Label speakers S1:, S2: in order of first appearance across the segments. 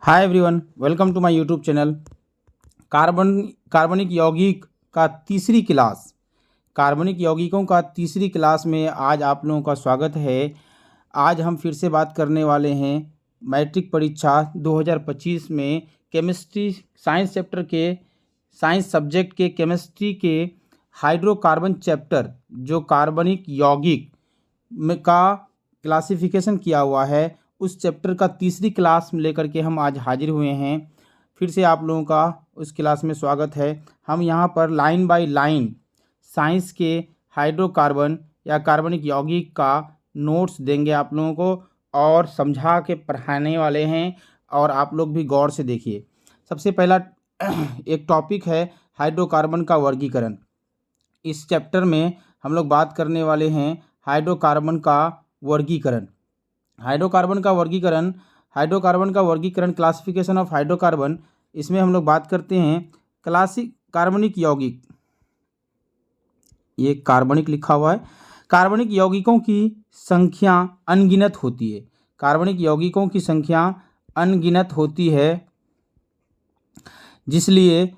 S1: Hi everyone, welcome to my YouTube channel. कार्बनिक यौगिक का तीसरी क्लास कार्बनिक यौगिकों का तीसरी क्लास में आज आप लोगों का स्वागत है। आज हम फिर से बात करने वाले हैं मैट्रिक परीक्षा 2025 में केमिस्ट्री साइंस चैप्टर के साइंस सब्जेक्ट के केमिस्ट्री के हाइड्रोकार्बन चैप्टर जो कार्बनिक यौगिक में का क्लासिफिकेशन किया हुआ है, उस चैप्टर का तीसरी क्लास लेकर के हम आज हाजिर हुए हैं। फिर से आप लोगों का उस क्लास में स्वागत है। हम यहाँ पर लाइन बाय लाइन साइंस के हाइड्रोकार्बन या कार्बनिक यौगिक का नोट्स देंगे आप लोगों को और समझा के पढ़ाने वाले हैं, और आप लोग भी गौर से देखिए। सबसे पहला एक टॉपिक है हाइड्रोकार्बन का वर्गीकरण। इस चैप्टर में हम लोग बात करने वाले हैं हाइड्रोकार्बन का वर्गीकरण। हाइड्रोकार्बन का वर्गीकरण क्लासिफिकेशन ऑफ हाइड्रोकार्बन। इसमें हम लोग बात करते हैं कार्बनिक यौगिक, ये कार्बनिक लिखा हुआ है। कार्बनिक यौगिकों की संख्या अनगिनत होती है। कार्बनिक यौगिकों की संख्या अनगिनत होती है, जिसलिए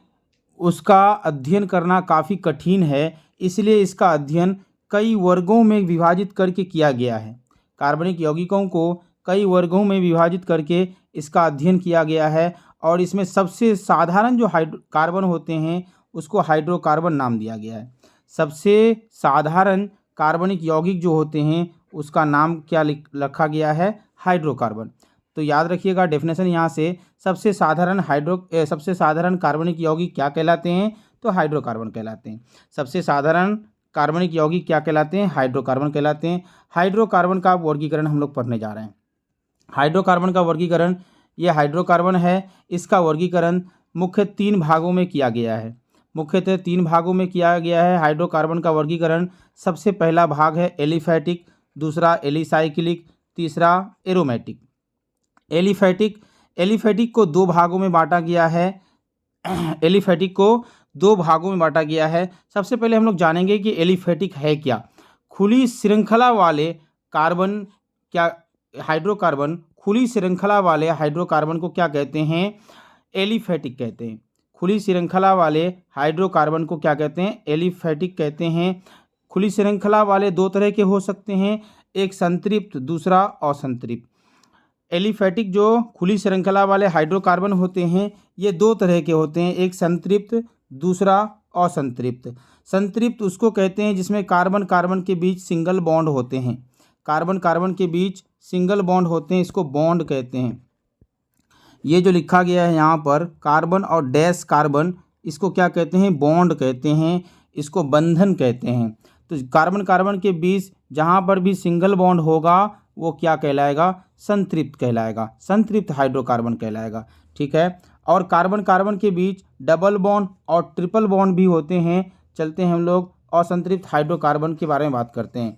S1: उसका अध्ययन करना काफ़ी कठिन है। इसलिए इसका अध्ययन कई वर्गों में विभाजित करके किया गया है। कार्बनिक यौगिकों को कई वर्गों में विभाजित करके इसका अध्ययन किया गया है, और इसमें सबसे साधारण जो कार्बन होते हैं उसको हाइड्रोकार्बन नाम दिया गया है। सबसे साधारण कार्बनिक यौगिक जो होते हैं उसका नाम क्या रखा गया है? हाइड्रोकार्बन। तो याद रखिएगा डेफिनेशन यहाँ से, सबसे साधारण कार्बनिक यौगिक क्या कहलाते हैं? तो हाइड्रोकार्बन कहलाते हैं। सबसे साधारण कार्बनिक यौगिक क्या कहलाते हैं? हाइड्रोकार्बन कहलाते हैं। हाइड्रोकार्बन का वर्गीकरण हम लोग पढ़ने जा रहे हैं। हाइड्रोकार्बन का वर्गीकरण, ये हाइड्रोकार्बन है, इसका वर्गीकरण मुख्य 3 भागों में किया गया है। मुख्यतः 3 भागों में किया गया है हाइड्रोकार्बन का वर्गीकरण। सबसे पहला भाग है एलिफैटिक, दूसरा एलिसाइक्लिक, तीसरा एरोमेटिक। एलिफैटिक को 2 भागों में बांटा गया है। एलिफैटिक को 2 भागों में बांटा गया है। सबसे पहले हम लोग जानेंगे कि एलिफैटिक है क्या। खुली श्रृंखला वाले कार्बन खुली श्रृंखला वाले हाइड्रोकार्बन को क्या कहते हैं? एलिफैटिक कहते हैं। खुली श्रृंखला वाले हाइड्रोकार्बन को क्या कहते हैं? एलिफैटिक कहते हैं। खुली श्रृंखला वाले 2 तरह के हो सकते हैं, एक संतृप्त, दूसरा असंतृप्त। एलिफैटिक जो खुली श्रृंखला वाले हाइड्रोकार्बन होते हैं ये 2 तरह के होते हैं, एक संतृप्त, दूसरा असंतृप्त। संतृप्त उसको कहते हैं जिसमें कार्बन कार्बन के बीच सिंगल बॉन्ड होते हैं। कार्बन कार्बन के बीच सिंगल बॉन्ड होते हैं, इसको बॉन्ड कहते हैं। ये जो लिखा गया है यहाँ पर कार्बन और डैश कार्बन, इसको क्या कहते हैं? बॉन्ड कहते हैं, इसको बंधन कहते हैं। तो कार्बन कार्बन के बीच जहाँ पर भी सिंगल बॉन्ड होगा वो क्या कहलाएगा? संतृप्त कहलाएगा, संतृप्त हाइड्रोकार्बन कहलाएगा। ठीक है। और कार्बन कार्बन के बीच डबल बॉन्ड और ट्रिपल बॉन्ड भी होते हैं। चलते हैं हम लोग असंतृप्त हाइड्रोकार्बन के बारे में बात करते हैं।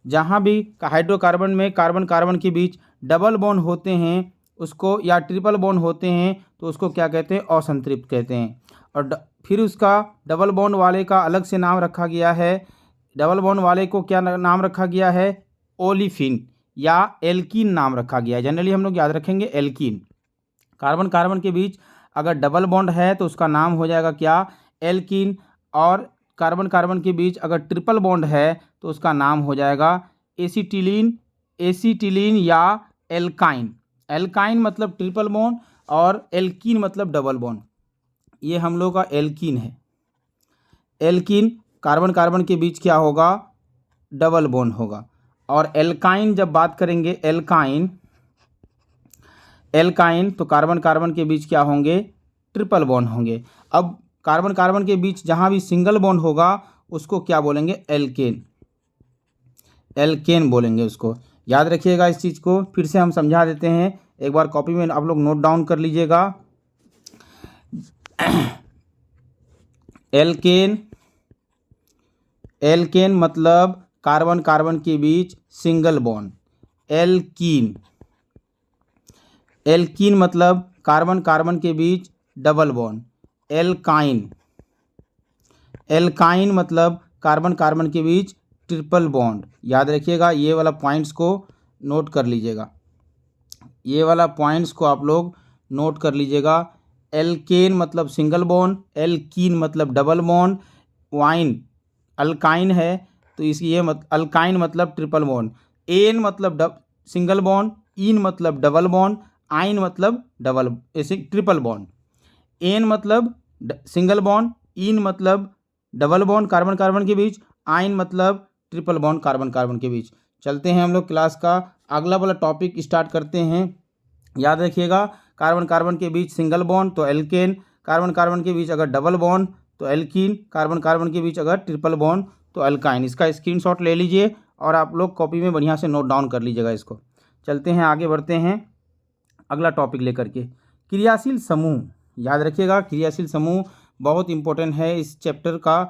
S1: जहाँ भी हाइड्रोकार्बन में कार्बन कार्बन के बीच डबल बॉन्ड होते हैं उसको, या ट्रिपल बॉन्ड होते हैं, तो उसको क्या कहते हैं? असंतृप्त कहते हैं। और फिर उसका डबल बॉन्ड वाले का अलग से नाम रखा गया है। डबल बॉन्ड वाले को क्या नाम रखा गया है? ओलिफिन या एल्कीन नाम रखा गया है। जनरली हम लोग याद रखेंगे एल्कीन। कार्बन कार्बन के बीच अगर डबल बॉन्ड है तो उसका नाम हो जाएगा क्या? एल्कीन। और कार्बन कार्बन के बीच अगर ट्रिपल बॉन्ड है तो उसका नाम हो जाएगा एसिटिलीन या एल्काइन। एल्काइन मतलब ट्रिपल बॉन्ड और एल्कीन मतलब डबल बॉन्ड। ये हम लोग का एल्कीन है। एल्कीन कार्बन कार्बन के बीच क्या होगा? डबल बॉन्ड होगा। और एल्काइन जब बात करेंगे, एल्काइन तो कार्बन कार्बन के बीच क्या होंगे? ट्रिपल बॉन्ड होंगे। अब कार्बन कार्बन के बीच जहाँ भी सिंगल बॉन्ड होगा उसको क्या बोलेंगे? एल्केन। एल्केन बोलेंगे उसको। याद रखिएगा इस चीज़ को। फिर से हम समझा देते हैं, एक बार कॉपी में आप लोग नोट डाउन कर लीजिएगा। एल्केन मतलब कार्बन कार्बन के बीच सिंगल बॉन्ड। एल्कीन मतलब कार्बन कार्बन के बीच डबल बॉन्ड। एल्काइन मतलब कार्बन कार्बन के बीच ट्रिपल बॉन्ड। याद रखिएगा, ये वाला पॉइंट्स को नोट कर लीजिएगा। ये वाला पॉइंट्स को आप लोग नोट कर लीजिएगा। एल्केन मतलब सिंगल बॉन्ड, एल्कीन मतलब डबल बॉन्ड, वाइन अल्काइन है तो इसकी ये अल्काइन मतलब ट्रिपल बॉन्ड, एन मतलब सिंगल बॉन्ड, इन मतलब डबल बॉन्ड, आइन मतलब डबल ऐसे ट्रिपल बॉन्ड। एन मतलब सिंगल बॉन्ड, इन मतलब डबल बॉन्ड कार्बन कार्बन के बीच, आइन मतलब ट्रिपल बॉन्ड कार्बन कार्बन के बीच। चलते हैं हम लोग क्लास का अगला वाला टॉपिक स्टार्ट करते हैं। याद रखिएगा, कार्बन कार्बन के बीच सिंगल बॉन्ड तो एल्केन, कार्बन कार्बन के बीच अगर डबल बॉन्ड तो एल्कीन, कार्बन कार्बन के बीच अगर ट्रिपल बॉन्ड तो अल्काइन। इसका स्क्रीनशॉट ले लीजिए और आप लोग कॉपी में बढ़िया से नोट डाउन कर लीजिएगा इसको। चलते हैं आगे बढ़ते हैं अगला टॉपिक लेकर के, क्रियाशील समूह। याद रखिएगा, क्रियाशील समूह बहुत इंपॉर्टेंट है इस चैप्टर का।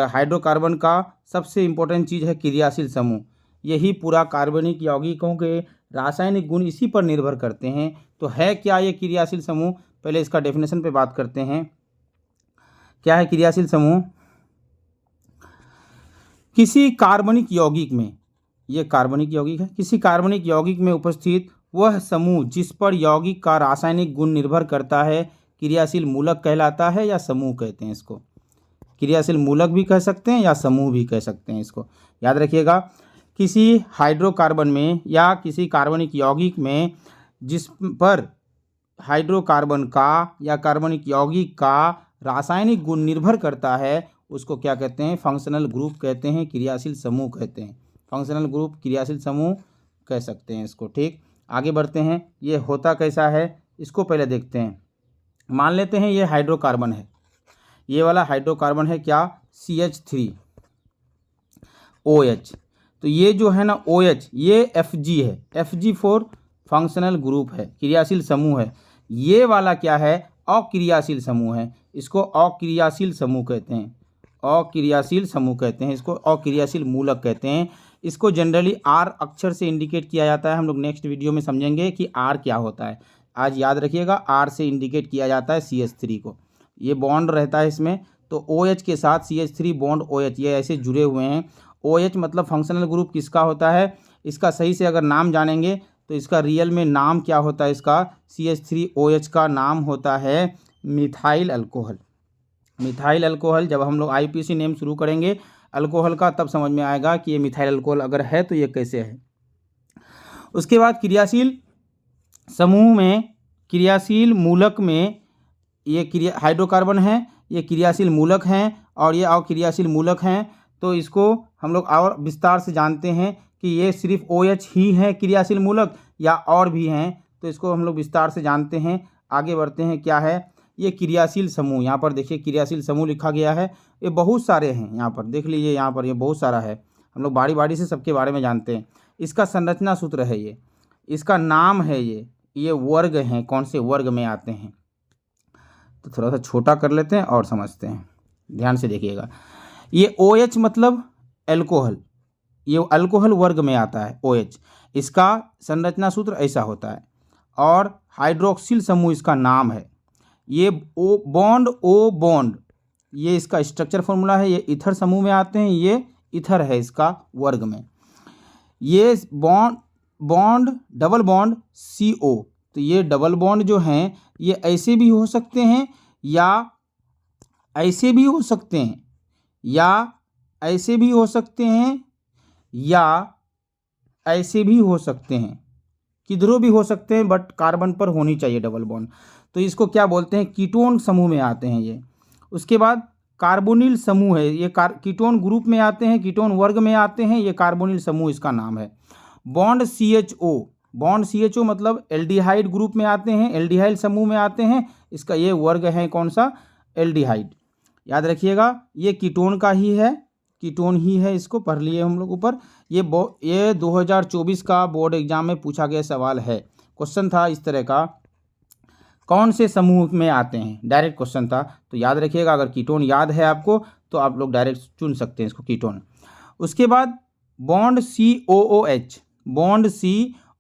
S1: हाइड्रोकार्बन का सबसे इम्पोर्टेंट चीज़ है क्रियाशील समूह। यही पूरा कार्बनिक यौगिकों के रासायनिक गुण इसी पर निर्भर करते हैं। तो है क्या ये क्रियाशील समूह, पहले इसका डेफिनेशन पे बात करते हैं। क्या है क्रियाशील समूह? किसी कार्बनिक यौगिक में, ये कार्बनिक यौगिक है, किसी कार्बनिक यौगिक में उपस्थित वह समूह जिस पर यौगिक का रासायनिक गुण निर्भर करता है क्रियाशील मूलक कहलाता है या समूह कहते हैं इसको। क्रियाशील मूलक भी कह सकते हैं या समूह भी कह सकते हैं इसको। याद रखिएगा, किसी हाइड्रोकार्बन में या किसी कार्बनिक यौगिक में जिस पर हाइड्रोकार्बन का या कार्बनिक यौगिक का रासायनिक गुण निर्भर करता है उसको क्या कहते हैं? फंक्शनल ग्रुप कहते हैं, क्रियाशील समूह कहते हैं। फंक्शनल ग्रुप, क्रियाशील समूह कह सकते हैं इसको। ठीक, आगे बढ़ते हैं। ये होता कैसा है इसको पहले देखते हैं। मान लेते हैं ये हाइड्रोकार्बन है, ये वाला हाइड्रोकार्बन है क्या? CH3OH। तो ये जो है ना OH, ये Fg है, Fg4 फंक्शनल ग्रुप है, क्रियाशील समूह है। ये वाला क्या है? अक्रियाशील समूह है, इसको अक्रियाशील समूह कहते हैं। अक्रियाशील समूह कहते हैं इसको, अक्रियाशील मूलक कहते हैं। इसको जनरली R अक्षर से इंडिकेट किया जाता है। हम लोग नेक्स्ट वीडियो में समझेंगे कि R क्या होता है। आज याद रखिएगा, R से इंडिकेट किया जाता है CH3 को। ये बॉन्ड रहता है इसमें, तो OH के साथ CH3 बॉन्ड OH, ये ऐसे जुड़े हुए हैं। OH मतलब फंक्शनल ग्रुप किसका होता है? इसका सही से अगर नाम जानेंगे तो इसका रियल में नाम क्या होता है? इसका CH3OH का नाम होता है मिथाइल अल्कोहल। मिथाइल अल्कोहल, जब हम लोग IPC नेम शुरू करेंगे अल्कोहल का तब समझ में आएगा कि ये मिथाइल अल्कोहल अगर है तो ये कैसे है। उसके बाद क्रियाशील समूह में, क्रियाशील मूलक में, ये हाइड्रोकार्बन है, ये क्रियाशील मूलक हैं और ये अक्रियाशील मूलक हैं। तो इसको हम लोग और विस्तार से जानते हैं कि ये सिर्फ OH ही है क्रियाशील मूलक या और भी हैं, तो इसको हम लोग विस्तार से जानते हैं। आगे बढ़ते हैं, क्या है ये क्रियाशील समूह? यहाँ पर देखिए क्रियाशील समूह लिखा गया है, ये बहुत सारे हैं, यहाँ पर देख लीजिए, यहाँ पर ये बहुत सारा है। हम लोग बारी बारी से सबके बारे में जानते हैं। इसका संरचना सूत्र है ये, इसका नाम है ये वर्ग हैं, कौन से वर्ग में आते हैं। तो थोड़ा सा छोटा कर लेते हैं और समझते हैं, ध्यान से देखिएगा। ये OH मतलब एल्कोहल, ये अल्कोहल वर्ग में आता है OH। इसका संरचना सूत्र ऐसा होता है और हाइड्रोक्सिल समूह इसका नाम है। ये O बॉन्ड, ये इसका स्ट्रक्चर फॉर्मूला है। ये ईथर समूह में आते हैं, ये ईथर है इसका वर्ग में। ये बॉन्ड डबल बॉन्ड CO, तो ये डबल बॉन्ड जो हैं ये ऐसे भी हो सकते हैं या ऐसे भी हो सकते हैं या ऐसे भी हो सकते हैं या ऐसे भी हो सकते हैं, किधरों भी हो सकते हैं, बट कार्बन पर होनी चाहिए डबल बॉन्ड। तो इसको क्या बोलते हैं? कीटोन समूह में आते हैं ये। उसके बाद कार्बोनिल समूह है, ये कीटोन ग्रुप में आते हैं, कीटोन वर्ग में आते हैं, ये कार्बोनिल समूह इसका नाम है। बॉन्ड CHO मतलब एल्डिहाइड ग्रुप में आते हैं, एल्डिहाइड समूह में आते हैं, इसका ये वर्ग है कौन सा? एल्डिहाइड। याद रखिएगा, ये कीटोन का ही है, कीटोन ही है, इसको पढ़ लिए हम लोग ऊपर। ये 2024 का बोर्ड एग्जाम में पूछा गया सवाल है, क्वेश्चन था इस तरह का, कौन से समूह में आते हैं, डायरेक्ट क्वेश्चन था। तो याद रखिएगा, अगर कीटोन याद है आपको तो आप लोग डायरेक्ट चुन सकते हैं इसको, कीटोन। उसके बाद बॉन्ड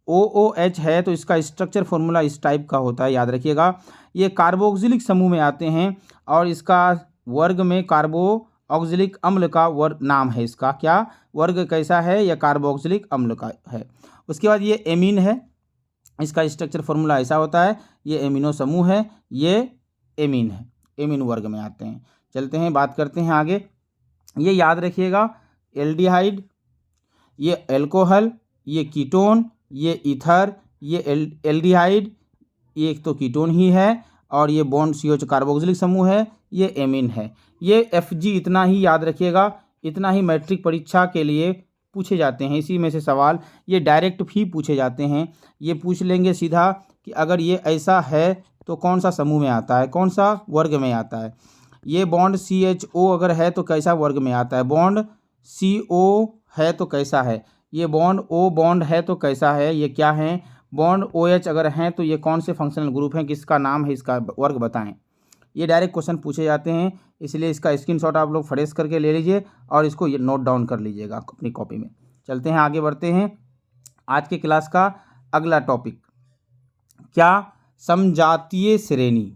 S1: COOH है, तो इसका स्ट्रक्चर फॉर्मूला इस टाइप का होता है, याद रखिएगा। ये कार्बोक्सिलिक समूह में आते हैं और इसका वर्ग में कार्बोक्सिलिक अम्ल का वर्ग नाम है इसका। क्या वर्ग कैसा है? यह कार्बोक्सिलिक अम्ल का है। उसके बाद ये एमीन है, इसका स्ट्रक्चर फॉर्मूला ऐसा होता है, ये एमिनो समूह है, ये एमीन है, एमीन वर्ग में आते हैं। चलते हैं, बात करते हैं आगे। ये याद रखिएगा, एल्डिहाइड, ये एल्कोहल, ये कीटोन, ये ईथर, ये एल्डिहाइड, ये एक तो कीटोन ही है, और ये बॉन्ड CH कार्बोक्सिलिक समूह है, ये एमीन है। ये Fg इतना ही याद रखिएगा, इतना ही मैट्रिक परीक्षा के लिए पूछे जाते हैं। इसी में से सवाल ये डायरेक्ट भी पूछे जाते हैं। ये पूछ लेंगे सीधा कि अगर ये ऐसा है तो कौन सा समूह में आता है, कौन सा वर्ग में आता है। ये बॉन्ड CHO अगर है तो कैसा वर्ग में आता है, बॉन्ड CO है तो कैसा है, ये बॉन्ड O बॉन्ड है तो कैसा है, ये क्या है, बॉन्ड OH अगर हैं तो ये कौन से फंक्शनल ग्रुप हैं, किसका नाम है, इसका वर्ग बताएं। ये डायरेक्ट क्वेश्चन पूछे जाते हैं, इसलिए इसका स्क्रीनशॉट आप लोग फ्रेश करके ले लीजिए और इसको ये नोट डाउन कर लीजिएगा अपनी कॉपी में। चलते हैं, आगे बढ़ते हैं। आज के क्लास का अगला टॉपिक क्या, समजातीय श्रेणी।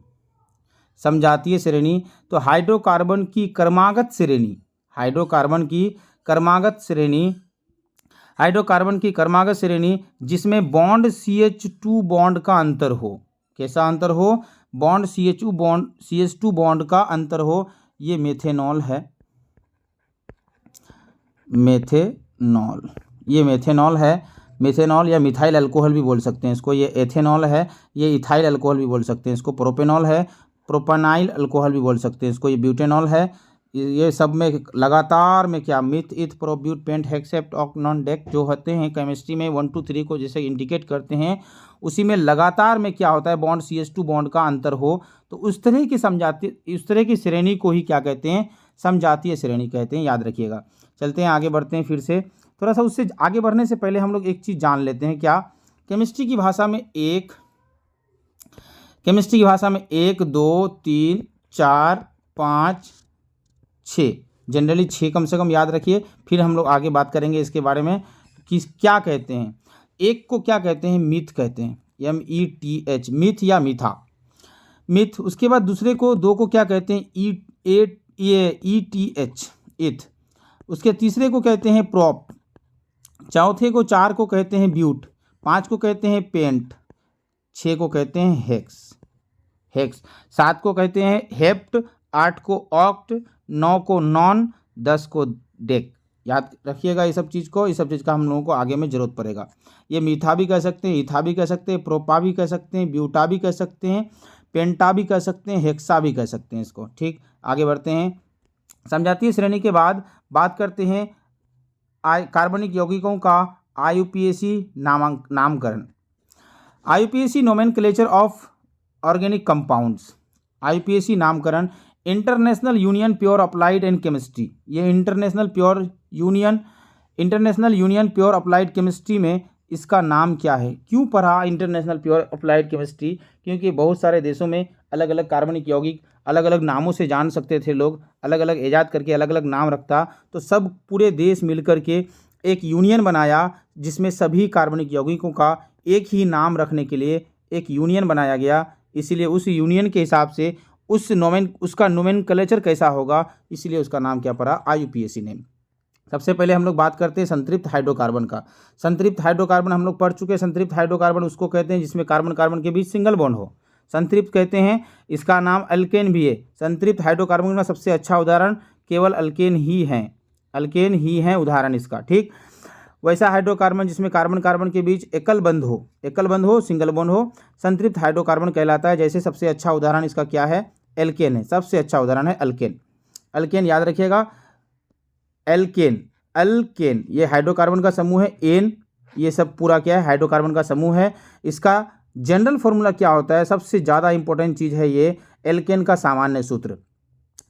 S1: समजातीय श्रेणी, तो हाइड्रोकार्बन की क्रमागत श्रेणी, हाइड्रोकार्बन की क्रमागत श्रेणी, हाइड्रोकार्बन की क्रमागत श्रेणी जिसमें बॉन्ड CH2 बॉन्ड का अंतर हो। कैसा अंतर हो, बॉन्ड CH2 बॉन्ड का अंतर हो, ये मेथेनॉल है, मेथेनॉल, ये मेथेनॉल है, मेथेनॉल या मिथाइल अल्कोहल भी बोल सकते हैं इसको, ये एथेनॉल है, ये इथाइल अल्कोहल भी बोल सकते हैं इसको, प्रोपेनॉल है, प्रोपेनाइल अल्कोहल भी बोल सकते हैं इसको, ये ब्यूटेनॉल है। ये सब में लगातार में क्या, मिथ, इथ, प्रोब्यूट, पेंट, हेक्सेप्ट, ऑक्टेनॉन, डेक जो होते हैं केमिस्ट्री में 1 2 3 को जैसे इंडिकेट करते हैं, उसी में लगातार में क्या होता है, बॉन्ड CH2 बॉन्ड का अंतर हो, तो उस तरह की समजातीय, उस तरह की श्रेणी को ही क्या कहते हैं, समजातीय श्रेणी कहते हैं, याद रखिएगा। चलते हैं, आगे बढ़ते हैं। फिर से थोड़ा सा उससे आगे बढ़ने से पहले हम लोग एक चीज़ जान लेते हैं, क्या, केमिस्ट्री की भाषा में 1 2 3 4 5 6, जनरली 6 कम से कम याद रखिए, फिर हम लोग आगे बात करेंगे इसके बारे में कि क्या कहते हैं। एक को क्या कहते हैं, मिथ कहते हैं, METH, मिथ या मीथा, मिथ। उसके बाद दूसरे को, 2 को क्या कहते हैं, ETH, इथ। उसके तीसरे को कहते हैं प्रोप, चौथे को, 4 को कहते हैं ब्यूट, 5 को कहते हैं पेंट, 6 को कहते हैं हेक्स, 7 को कहते हैं हेप्ट, 8 को ऑक्ट, 9 को नॉन, 10 को डेक। याद रखिएगा ये सब चीज़ को, इस सब चीज़ का हम लोगों को आगे में ज़रूरत पड़ेगा। ये मीठा भी कह सकते हैं, ईथा भी कह सकते हैं, प्रोपा भी कह सकते हैं, ब्यूटा भी कह सकते हैं, पेंटा भी कह सकते हैं, हेक्सा भी कह सकते हैं इसको। ठीक, आगे बढ़ते हैं। समजातीय श्रेणी के बाद बात करते हैं कार्बनिक यौगिकों का IUPAC नामकरण। IUPAC nomenclature of organic compounds, IUPAC नामकरण, international union pure applied and chemistry. ये international union pure applied chemistry में इसका नाम क्या है। क्यों पढ़ा इंटरनेशनल प्योर अप्लाइड केमिस्ट्री, क्योंकि बहुत सारे देशों में अलग अलग कार्बनिक यौगिक अलग अलग नामों से जान सकते थे लोग, अलग अलग ईजाद करके अलग अलग नाम रखता, तो सब पूरे देश मिलकर के एक यूनियन बनाया जिसमें सभी कार्बनिक यौगिकों का एक ही नाम रखने के लिए एक यूनियन बनाया गया। इसीलिए उस यूनियन के हिसाब से उसका नोमेनक्लेचर कैसा होगा, इसलिए उसका नाम क्या पड़ा, IUPAC नेम। सबसे पहले हम लोग बात करते हैं संतृप्त हाइड्रोकार्बन का। संतृप्त हाइड्रोकार्बन हम लोग पढ़ चुके हैं। संतृप्त हाइड्रोकार्बन उसको कहते हैं जिसमें कार्बन कार्बन के बीच सिंगल बॉन्ड हो, संतृप्त कहते हैं। इसका नाम अल्केन भी है। संतृप्त हाइड्रोकार्बन का सबसे अच्छा उदाहरण केवल अल्केन ही है उदाहरण इसका। ठीक, वैसा हाइड्रोकार्बन जिसमें कार्बन कार्बन के बीच एकल बंध हो, सिंगल बॉन्ड हो, संतृप्त हाइड्रोकार्बन कहलाता है। जैसे सबसे अच्छा उदाहरण इसका क्या है, एल्केन है। सबसे अच्छा उदाहरण है अल्केन याद रखिएगा। अल्केन ये हाइड्रोकार्बन का समूह है। एन ये सब पूरा क्या है, हाइड्रोकार्बन का समूह है। इसका जनरल फॉर्मूला क्या होता है, सबसे ज़्यादा इंपॉर्टेंट चीज़ है ये एल्केन का सामान्य सूत्र।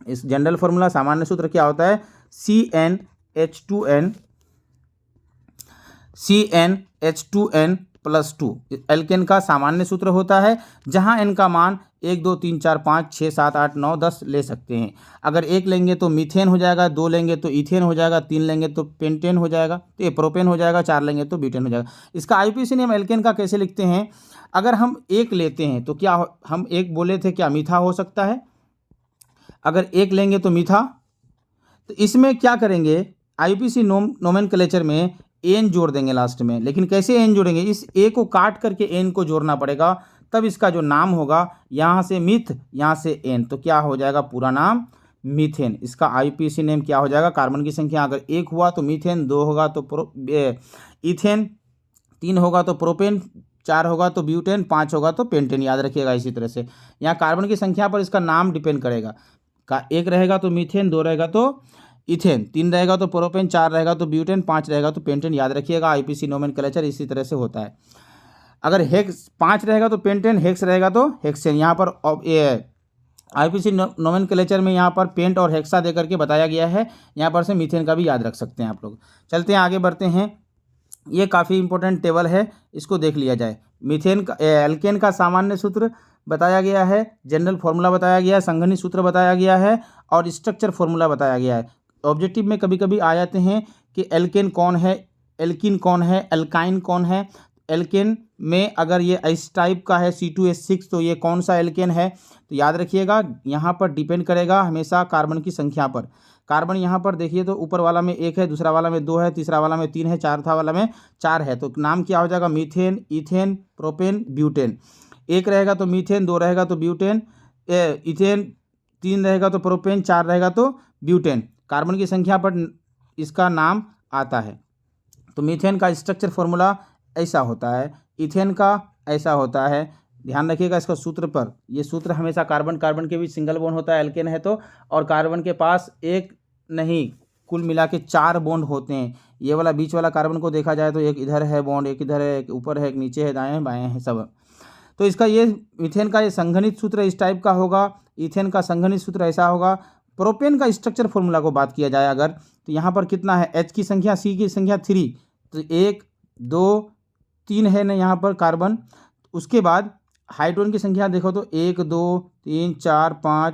S1: इस जनरल फॉर्मूला सामान्य सूत्र क्या होता है, CnH2n+2 एल्केन का सामान्य सूत्र होता है, जहां n का मान 1 2 3 4 5 6 7 8 9 10 ले सकते हैं। अगर 1 लेंगे तो मीथेन हो जाएगा, 2 लेंगे तो इथेन हो जाएगा, 3 लेंगे तो पेंटेन हो जाएगा, तो ये प्रोपेन हो जाएगा, 4 लेंगे तो ब्यूटेन हो जाएगा। इसका IUPAC नेम एल्केन का कैसे लिखते हैं, अगर हम 1 लेते हैं तो क्या हम 1 बोले थे, क्या मीठा हो सकता है। अगर 1 लेंगे तो मीठा, तो इसमें क्या करेंगे, IUPAC नोमेनक्लेचर में एन जोड़ देंगे लास्ट में। लेकिन कैसे एन जोड़ेंगे, इस ए को काट करके एन को जोड़ना पड़ेगा, तब इसका जो नाम होगा, यहाँ से मिथ, यहाँ से एन, तो क्या हो जाएगा पूरा नाम मीथेन। इसका आईयूपीएसी नेम क्या हो जाएगा, कार्बन की संख्या अगर 1 हुआ तो मीथेन, 2 होगा तो इथेन, 3 होगा तो प्रोपेन, 4 होगा तो ब्यूटेन, 5 होगा तो पेंटेन। याद रखिएगा इसी तरह से यहाँ कार्बन की संख्या पर इसका नाम डिपेंड करेगा। 1 रहेगा तो मीथेन, 2 रहेगा तो इथेन, 3 रहेगा तो प्रोपेन, 4 रहेगा तो ब्यूटेन, 5 रहेगा तो पेंटेन। याद रखिएगा आईपीसी नोमेनक्लेचर इसी तरह से होता है। अगर हेक्स 5 रहेगा तो पेंटेन, हेक्स रहेगा तो हेक्सेन। यहाँ पर आईपीसी नोमेनक्लेचर में यहाँ पर पेंट और हेक्सा दे करके बताया गया है। यहाँ पर से मीथेन का भी याद रख सकते हैं आप लोग। चलते हैं आगे बढ़ते हैं, ये काफ़ी इंपॉर्टेंट टेबल है, इसको देख लिया जाए। मीथेन का एल्केन का सामान्य सूत्र बताया गया है, जनरल फार्मूला बताया गया है, संघनित सूत्र बताया गया है और स्ट्रक्चर फार्मूला बताया गया है। ऑब्जेक्टिव में कभी कभी आ जाते हैं कि एल्केन कौन है, एल्कीन कौन है, एल्काइन कौन है। एल्केन में अगर ये इस टाइप का है C2H6 तो ये कौन सा एल्केन है, तो याद रखिएगा यहाँ पर डिपेंड करेगा हमेशा कार्बन की संख्या पर। कार्बन यहाँ पर देखिए तो ऊपर वाला में 1 है, दूसरा वाला में 2 है, तीसरा वाला में 3 है, चौथा वाला में 4 है, तो नाम क्या हो जाएगा मीथेन, इथेन, प्रोपेन, ब्यूटेन। 1 रहेगा तो मीथेन, 2 रहेगा तो ब्यूटेन, इथेन, 3 रहेगा तो प्रोपेन, 4 रहेगा तो ब्यूटेन। कार्बन की संख्या पर इसका नाम आता है। तो मीथेन का स्ट्रक्चर फॉर्मूला ऐसा होता है, इथेन का ऐसा होता है। ध्यान रखिएगा इसका सूत्र पर, ये सूत्र हमेशा कार्बन कार्बन के बीच सिंगल बॉन्ड होता है एल्केन है तो, और कार्बन के पास एक नहीं कुल मिला के 4 बॉन्ड होते हैं। ये वाला बीच वाला कार्बन को देखा जाए तो एक इधर है बॉन्ड, एक इधर है, एक ऊपर है, एक नीचे है, दाएं हैं बाएं हैं सब। तो इसका ये मीथेन का ये संघनित सूत्र इस टाइप का होगा, इथेन का संघनित सूत्र ऐसा होगा। प्रोपेन का स्ट्रक्चर फॉर्मूला को बात किया जाए अगर, तो यहाँ पर कितना है, H की संख्या, C की संख्या 3, तो 1 2 3 है ना यहाँ पर कार्बन। उसके बाद हाइड्रोजन की संख्या देखो तो 1 2 3 4 5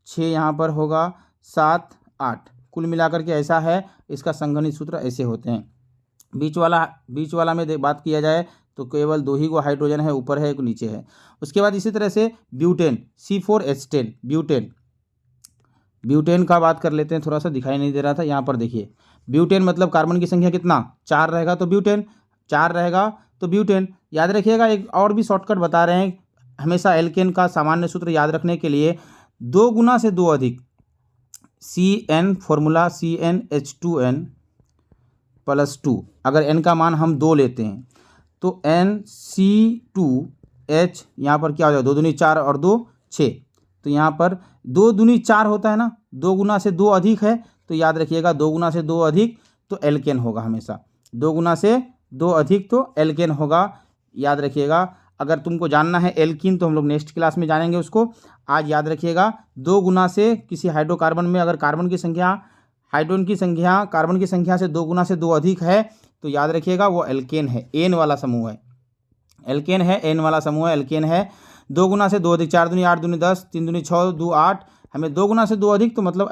S1: 6 यहाँ पर होगा, 7 8 कुल मिलाकर के ऐसा है। इसका संघनित सूत्र ऐसे होते हैं। बीच वाला में बात किया जाए तो केवल 2 ही को हाइड्रोजन है, ऊपर है एक नीचे है। उसके बाद इसी तरह से ब्यूटेन, C4H10 ब्यूटेन का बात कर लेते हैं, थोड़ा सा दिखाई नहीं दे रहा था यहाँ पर देखिए। ब्यूटेन मतलब कार्बन की संख्या कितना, 4 रहेगा तो ब्यूटेन, 4 रहेगा तो ब्यूटेन। याद रखिएगा एक और भी शॉर्टकट बता रहे हैं, हमेशा एल्केन का सामान्य सूत्र याद रखने के लिए 2 गुना से 2 अधिक, CN फॉर्मूला CnH2n + 2, अगर n का मान हम 2 लेते हैं तो NC2H यहाँ पर क्या हो जाएगा, 2 दूनी 4 और 2 6, तो यहाँ पर 2 दूनी 4 होता है ना, 2 गुना से 2 अधिक है, तो याद रखिएगा 2 गुना से 2 अधिक तो एल्केन होगा हमेशा, 2 गुना से 2 अधिक तो एल्केन होगा। याद रखिएगा अगर तुमको जानना है एल्कीन तो हम लोग नेक्स्ट क्लास में जानेंगे उसको। आज याद रखिएगा 2 गुना से किसी हाइड्रोकार्बन में अगर हाइड्रोजन की संख्या कार्बन की संख्या से 2 गुना से 2 अधिक है तो याद रखिएगा वो एल्केन है, एन वाला समूह है, एल्केन है, एन वाला समूह है, एल्केन है। 2 गुना से 2 अधिक, 4 दूनी 8 दूनी 10, 3 दूनी 6, 2 8, हमें 2 गुना से 2 अधिक तो मतलब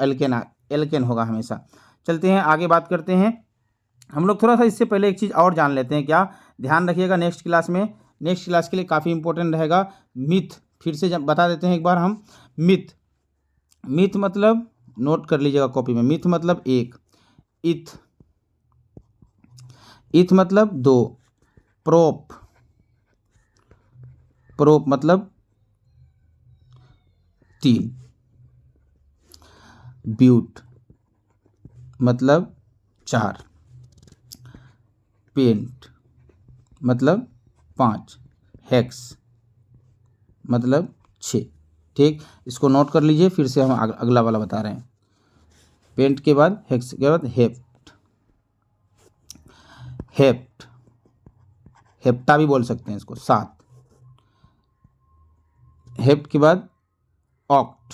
S1: एल्केन होगा हमेशा। चलते हैं आगे बात करते हैं हम लोग। थोड़ा सा इससे पहले एक चीज़ और जान लेते हैं, क्या ध्यान रखिएगा नेक्स्ट क्लास के लिए काफ़ी इंपॉर्टेंट रहेगा। मिथ फिर से बता देते हैं एक बार हम। मिथ मतलब नोट कर लीजिएगा कॉपी में, मिथ मतलब 1, इथ मतलब 2, प्रोप मतलब 3, ब्यूट मतलब 4, पेंट मतलब 5, हेक्स मतलब 6। ठीक, इसको नोट कर लीजिए। फिर से हम अगला वाला बता रहे हैं। पेंट के बाद हेक्स के बाद हेप्टा भी बोल सकते हैं इसको, 7। हेप्ट के बाद ऑक्ट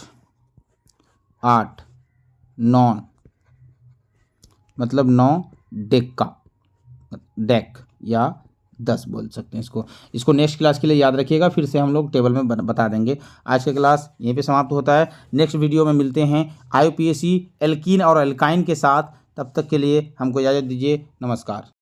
S1: 8, नॉन मतलब 9, डेक या 10 बोल सकते हैं इसको नेक्स्ट क्लास के लिए याद रखिएगा। फिर से हम लोग टेबल में बता देंगे। आज का क्लास यहीं पे समाप्त होता है। नेक्स्ट वीडियो में मिलते हैं आईयूपीएसी एल्कीन और एल्काइन के साथ। तब तक के लिए हमको इजाज़त दीजिए। नमस्कार।